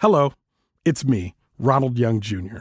Hello, it's me, Ronald Young Jr.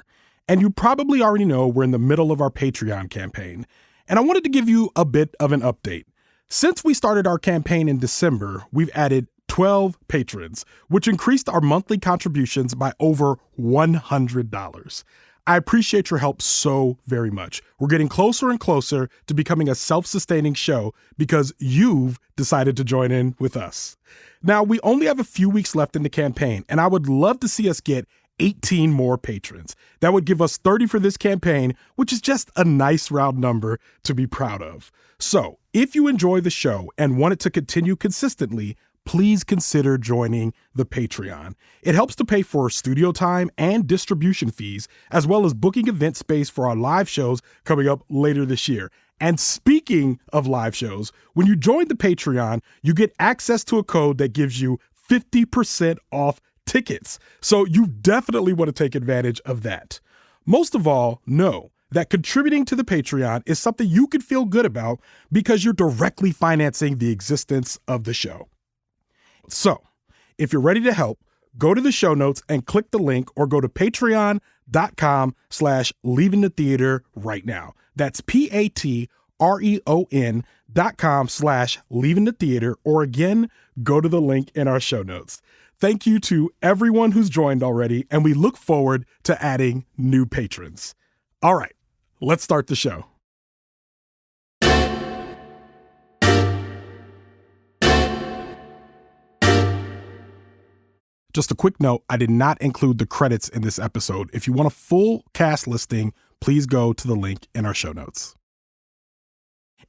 And you probably already know we're in the middle of our Patreon campaign. And I wanted to give you a bit of an update. Since we started our campaign in December, we've added 12 patrons, which increased our monthly contributions by over $100. I appreciate your help so very much. We're getting closer and closer to becoming a self-sustaining show because you've decided to join in with us. Now, we only have a few weeks left in the campaign, and I would love to see us get 18 more patrons. That would give us 30 for this campaign, which is just a nice round number to be proud of. So, if you enjoy the show and want it to continue consistently, please consider joining the Patreon. It helps to pay for studio time and distribution fees, as well as booking event space for our live shows coming up later this year. And speaking of live shows, when you join the Patreon, you get access to a code that gives you 50% off tickets. So you definitely want to take advantage of that. Most of all, know that contributing to the Patreon is something you can feel good about because you're directly financing the existence of the show. So if you're ready to help, go to the show notes and click the link or go to patreon.com/leavingthetheater right now. That's patreon.com/leavingthetheater, or again, go to the link in our show notes. Thank you to everyone who's joined already, and we look forward to adding new patrons. All right, let's start the show. Just a quick note, I did not include the credits in this episode. If you want a full cast listing, please go to the link in our show notes.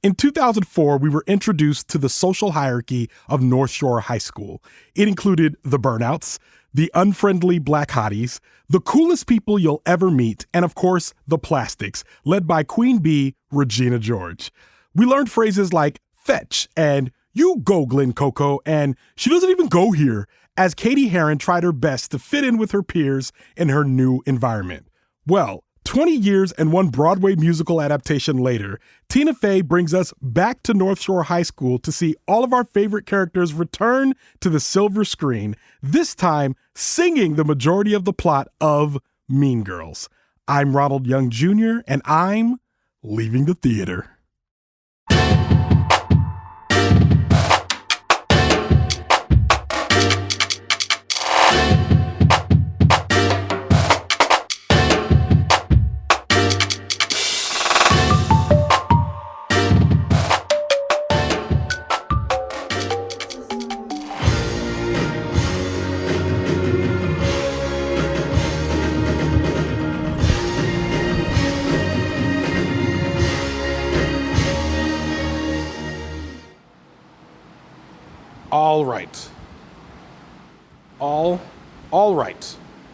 In 2004, we were introduced to the social hierarchy of North Shore High School. It included the burnouts, the unfriendly black hotties, the coolest people you'll ever meet, and of course, the plastics, led by Queen Bee, Regina George. We learned phrases like fetch and you go, Glen Coco, and she doesn't even go here, as Katie Heron tried her best to fit in with her peers in her new environment. Well, 20 years and one Broadway musical adaptation later, Tina Fey brings us back to North Shore High School to see all of our favorite characters return to the silver screen, this time singing the majority of the plot of Mean Girls. I'm Ronald Young Jr., and I'm leaving the theater.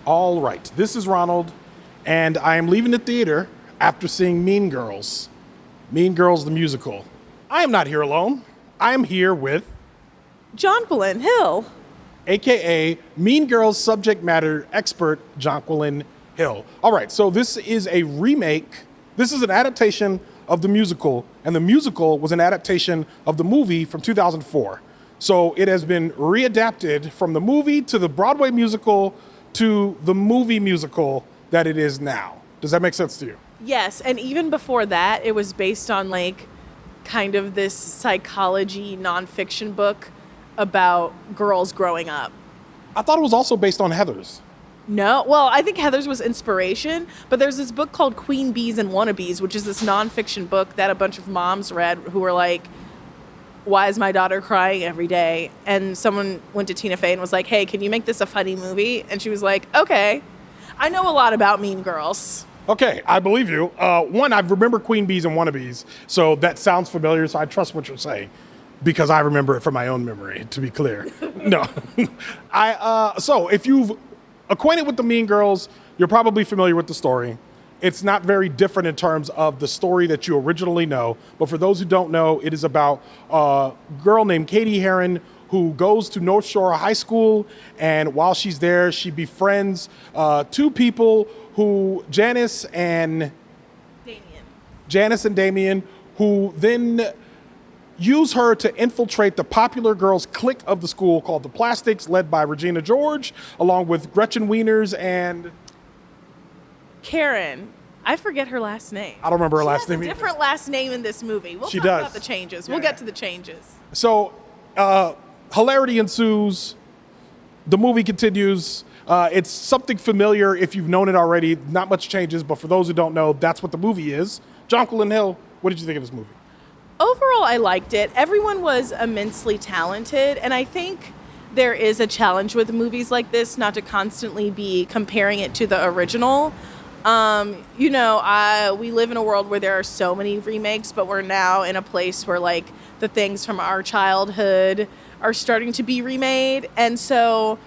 All right. This is Ronald, and I am leaving the theater after seeing Mean Girls. Mean Girls, the musical. I am not here alone. I am here with Jonquilyn Hill, AKA Mean Girls subject matter expert Jonquilyn Hill. All right, so this is a remake. This is an adaptation of the musical, and the musical was an adaptation of the movie from 2004. So it has been readapted from the movie to the Broadway musical to the movie musical that it is now. Does that make sense to you? Yes, and even before that, it was based on like kind of this psychology nonfiction book about girls growing up. I thought it was also based on Heathers. No, well, I think Heathers was inspiration, but there's this book called Queen Bees and Wannabes, which is this nonfiction book that a bunch of moms read who were like, why is my daughter crying every day? And someone went to Tina Fey and was like, hey, can you make this a funny movie? And she was like, okay. I know a lot about Mean Girls. Okay, I believe you. One, I remember Queen Bees and Wannabes, so that sounds familiar, so I trust what you're saying, because I remember it from my own memory, to be clear. No. So if you've acquainted with the Mean Girls, you're probably familiar with the story. It's not very different in terms of the story that you originally know. But for those who don't know, it is about a girl named Katie Heron who goes to North Shore High School. And while she's there, she befriends two people who, Janice and Damien, who then use her to infiltrate the popular girls clique of the school called the Plastics, led by Regina George, along with Gretchen Wieners and Karen. I forget her last name. I don't remember her last name She has a different last name in this movie. We'll She talk does. about the changes. We'll get to the changes. So hilarity ensues. The movie continues. It's something familiar if you've known it already. Not much changes, but for those who don't know, that's what the movie is. Jonquilyn Hill, what did you think of this movie? Overall, I liked it. Everyone was immensely talented, and I think there is a challenge with movies like this not to constantly be comparing it to the original. We live in a world where there are so many remakes, but we're now in a place where like the things from our childhood are starting to be remade. And so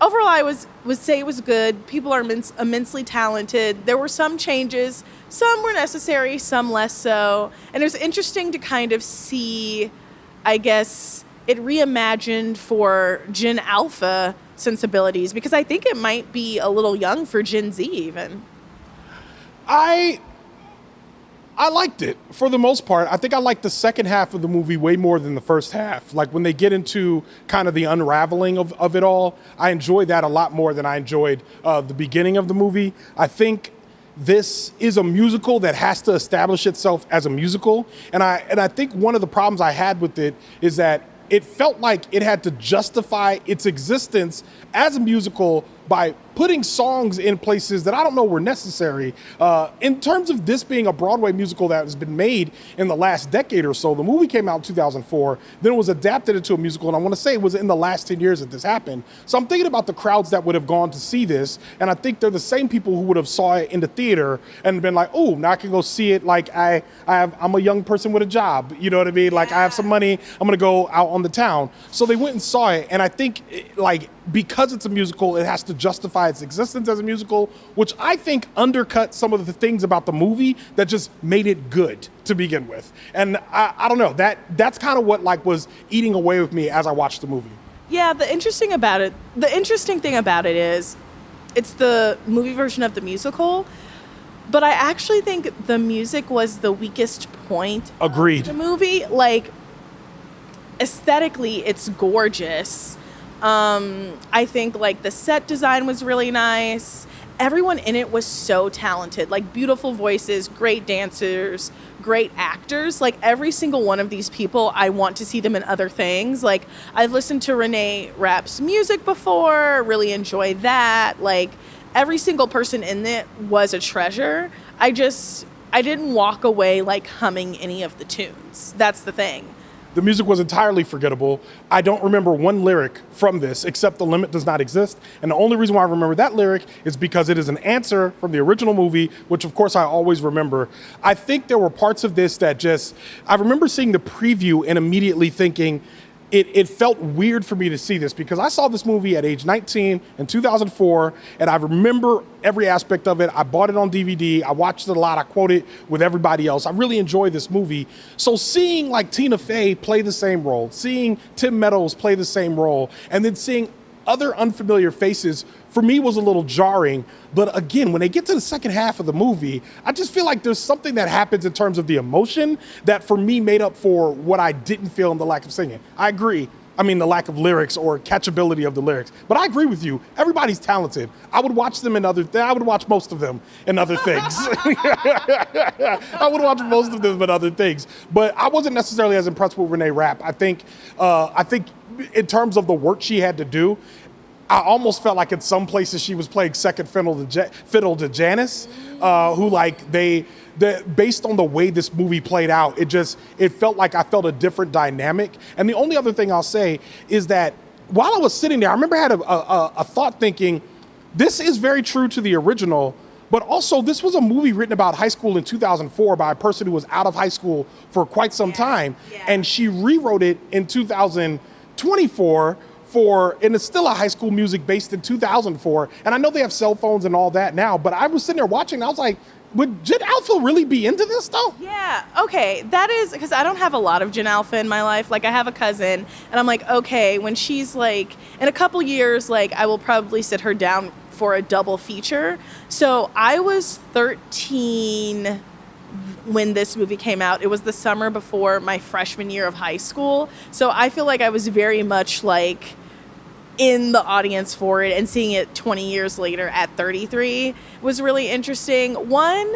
overall, I would say it was good. People are immensely talented. There were some changes. Some were necessary, some less so. And it was interesting to kind of see, I guess, it reimagined for Gen Alpha sensibilities, because I think it might be a little young for Gen Z even. I liked it for the most part. I think I liked the second half of the movie way more than the first half. Like when they get into kind of the unraveling of it all, I enjoyed that a lot more than I enjoyed the beginning of the movie. I think this is a musical that has to establish itself as a musical. And I think one of the problems I had with it is that it felt like it had to justify its existence as a musical by putting songs in places that I don't know were necessary. In terms of this being a Broadway musical that has been made in the last decade or so, the movie came out in 2004, then it was adapted into a musical, and I want to say it was in the last 10 years that this happened. So I'm thinking about the crowds that would have gone to see this, and I think they're the same people who would have saw it in the theater and been like, oh, now I can go see it like I'm a young person with a job, you know what I mean? Like I have some money, I'm gonna go out on the town. So they went and saw it, and I think because it's a musical, it has to justify its existence as a musical, which I think undercut some of the things about the movie that just made it good to begin with. And I don't know, that's kind of what was eating away with me as I watched the movie. Yeah, the interesting thing about it is it's the movie version of the musical, but I actually think the music was the weakest point Agreed. of the movie. Like, aesthetically, it's gorgeous. I think the set design was really nice. Everyone in it was so talented, beautiful voices, great dancers, great actors. Every single one of these people, I want to see them in other things. I've listened to Renee Rapp's music before, really enjoyed that. Every single person in it was a treasure. I didn't walk away humming any of the tunes. That's the thing. The music was entirely forgettable. I don't remember one lyric from this except "The limit does not exist." And the only reason why I remember that lyric is because it is an answer from the original movie, which of course I always remember. I think there were parts of this that I remember seeing the preview and immediately thinking, it felt weird for me to see this because I saw this movie at age 19 in 2004, and I remember every aspect of it. I bought it on DVD. I watched it a lot. I quote it with everybody else. I really enjoyed this movie. So seeing Tina Fey play the same role, seeing Tim Meadows play the same role, and then seeing other unfamiliar faces, for me was a little jarring. But again, when they get to the second half of the movie, I just feel like there's something that happens in terms of the emotion that for me made up for what I didn't feel in the lack of singing. I agree. I mean, the lack of lyrics or catchability of the lyrics. But I agree with you. Everybody's talented. I would watch them I would watch most of them in other things. I would watch most of them in other things. But I wasn't necessarily as impressed with Renee Rapp. I think in terms of the work she had to do, I almost felt like in some places she was playing second fiddle to Janice, who based on the way this movie played out, it felt like I felt a different dynamic. And the only other thing I'll say is that while I was sitting there, I remember I had a thought thinking, this is very true to the original, but also this was a movie written about high school in 2004 by a person who was out of high school for quite some time. Yeah. And she rewrote it in 2024 and it's still a high school music based in 2004. And I know they have cell phones and all that now, but I was sitting there watching and I was like, would Gen Alpha really be into this though? Yeah, okay. That is, because I don't have a lot of Gen Alpha in my life. I have a cousin and I'm like, okay, when she's in a couple years, I will probably sit her down for a double feature. So I was 13 when this movie came out. It was the summer before my freshman year of high school. So I feel like I was very much like in the audience for it, and seeing it 20 years later at 33 was really interesting. One,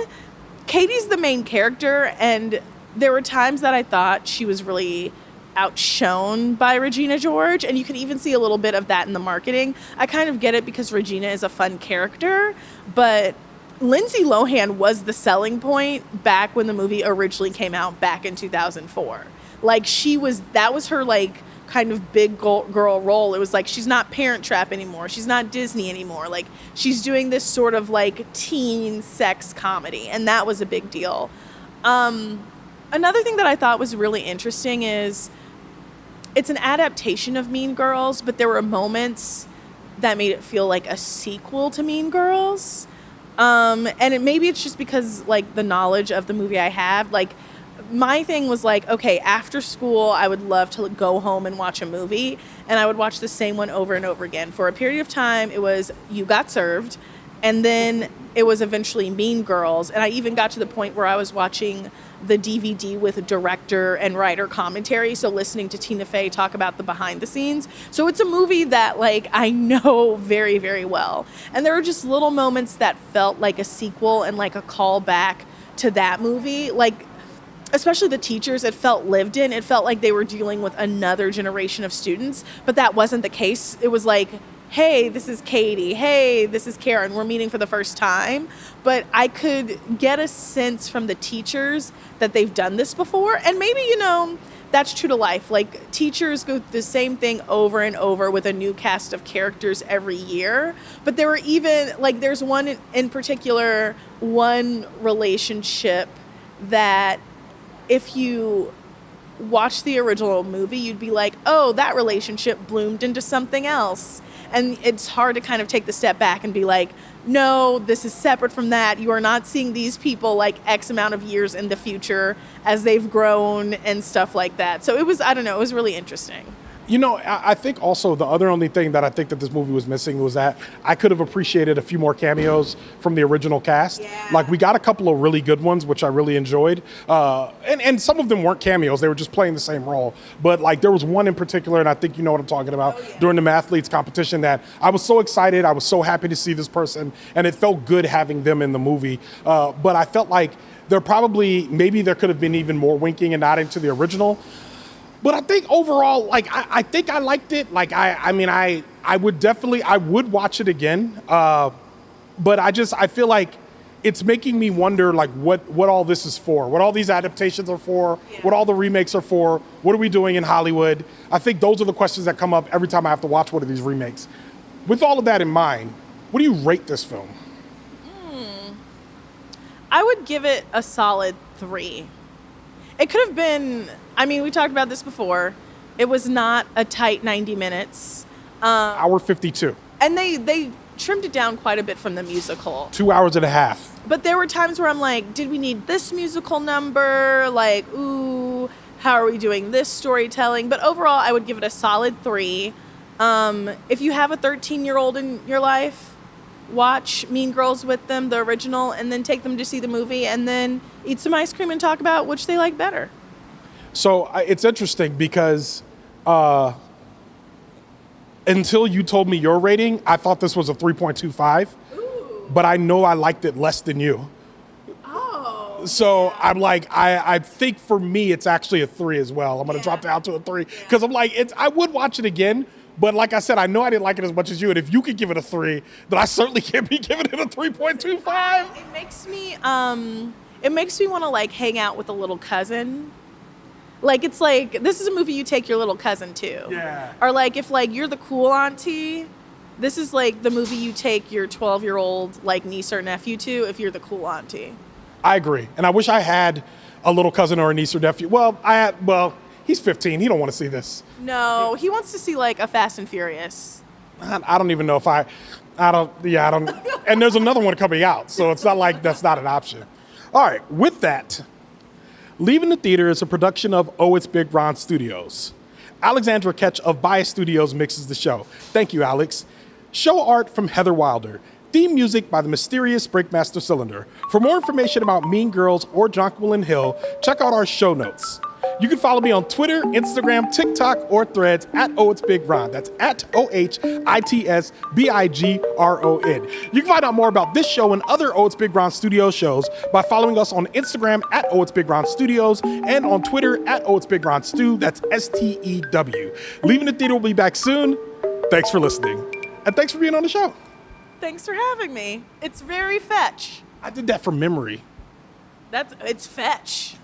Katie's the main character, and there were times that I thought she was really outshone by Regina George, and you can even see a little bit of that in the marketing. I kind of get it because Regina is a fun character, but Lindsay Lohan was the selling point back when the movie originally came out back in 2004. Like, that was her like kind of big girl role. It was like, she's not Parent Trap anymore. She's not Disney anymore. Like, she's doing this sort of like teen sex comedy, and that was a big deal. Another thing that I thought was really interesting is it's an adaptation of Mean Girls, but there were moments that made it feel like a sequel to Mean Girls. And maybe it's just because like the knowledge of the movie I have, like my thing was like, okay, after school, I would love to go home and watch a movie, and I would watch the same one over and over again. For a period of time, it was You Got Served, and then it was eventually Mean Girls, and I even got to the point where I was watching the DVD with director and writer commentary, so listening to Tina Fey talk about the behind the scenes. So it's a movie that like I know very, very well. And there were just little moments that felt like a sequel and like a callback to that movie. Like, especially the teachers, it felt lived in. It felt like they were dealing with another generation of students, but that wasn't the case. It was like, hey, this is Katie. Hey, this is Karen. We're meeting for the first time. But I could get a sense from the teachers that they've done this before. And maybe, that's true to life. Like, teachers go through the same thing over and over with a new cast of characters every year. But there were even, like, there's one in particular, one relationship that if you watch the original movie, you'd be like, oh, that relationship bloomed into something else. And it's hard to kind of take the step back and be like, no, this is separate from that. You are not seeing these people like X amount of years in the future as they've grown and stuff like that. So it was, I don't know, it was really interesting. I think also the only thing that I think that this movie was missing was that I could have appreciated a few more cameos from the original cast. Yeah. Like, we got a couple of really good ones, which I really enjoyed. And some of them weren't cameos. They were just playing the same role. But, like, there was one in particular, and I think you know what I'm talking about, during the Mathletes competition that I was so excited. I was so happy to see this person, and it felt good having them in the movie. But I felt like maybe there could have been even more winking and nodding to the original. But I think overall, like, I think I liked it. Like, I would watch it again. But I feel like it's making me wonder, like, what all this is for, what all these adaptations are for, what all the remakes are for, what are we doing in Hollywood? I think those are the questions that come up every time I have to watch one of these remakes. With all of that in mind, what do you rate this film? I would give it a solid 3. It could have been, we talked about this before. It was not a tight 90 minutes. Hour 52. And they trimmed it down quite a bit from the musical. 2 hours and a half. But there were times where I'm like, did we need this musical number? Like, ooh, how are we doing this storytelling? But overall, I would give it a solid 3. If you have a 13-year-old in your life, watch Mean Girls with them, the original, and then take them to see the movie, and then eat some ice cream and talk about which they like better. So it's interesting because until you told me your rating, I thought this was a 3.25, but I know I liked it less than you. Oh. So I'm like, I think for me, it's actually a 3 as well. I'm going to drop down to a 3 because I'm like, I would watch it again. But like I said, I know I didn't like it as much as you. And if you could give it a 3, then I certainly can't be giving it a 3.25. It makes me want to like hang out with a little cousin. Like, it's like, this is a movie you take your little cousin to. Yeah. Or like, if like you're the cool auntie, this is like the movie you take your 12-year-old like niece or nephew to if you're the cool auntie. I agree. And I wish I had a little cousin or a niece or nephew. He's 15. He don't want to see this. No, he wants to see like a Fast and Furious. I don't even know if I don't. And there's another one coming out, so it's not like that's not an option. All right, with that, Leaving the Theater is a production of Oh It's Big Ron Studios. Alexandra Ketch of Bias Studios mixes the show. Thank you, Alex. Show art from Heather Wilder. Theme music by the mysterious Breakmaster Cylinder. For more information about Mean Girls or Jonquilyn Hill, check out our show notes. You can follow me on Twitter, Instagram, TikTok, or Threads at @OItsBigRon. That's at OHITSBIGRON. You can find out more about this show and other Oh It's Big Ron Studios shows by following us on Instagram at Oh It's Big Ron Studios and on Twitter at Oh It's Big Ron Stu. That's STEW. Leaving the Theater will be back soon. Thanks for listening. And thanks for being on the show. Thanks for having me. It's very fetch. I did that from memory. It's fetch.